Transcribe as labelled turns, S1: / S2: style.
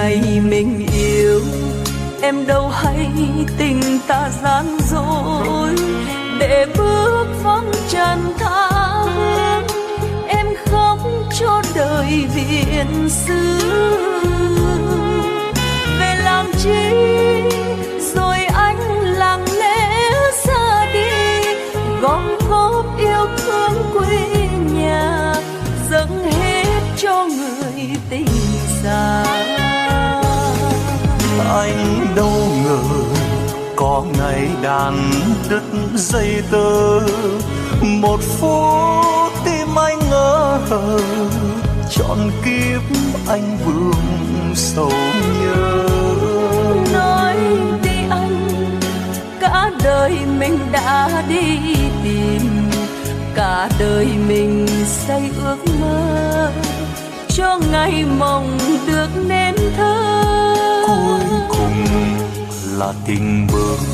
S1: ngày mình yêu, em đâu hay tình ta gian dối. Để bước vắng trần tha hương, em khóc cho đời viện xứ. Về làm chi rồi anh lặng lẽ ra đi, gom góp yêu thương quê nhà, dâng hết cho người tình xa.
S2: Anh đâu ngờ có ngày đàn đứt dây tơ, một phút tim anh ngỡ ngàng, trọn kiếp anh vương sầu nhớ.
S1: Nói đi anh, cả đời mình đã đi tìm, cả đời mình xây ước mơ, cho ngày mộng được nên thơ.
S2: Cuối cùng là tình bơ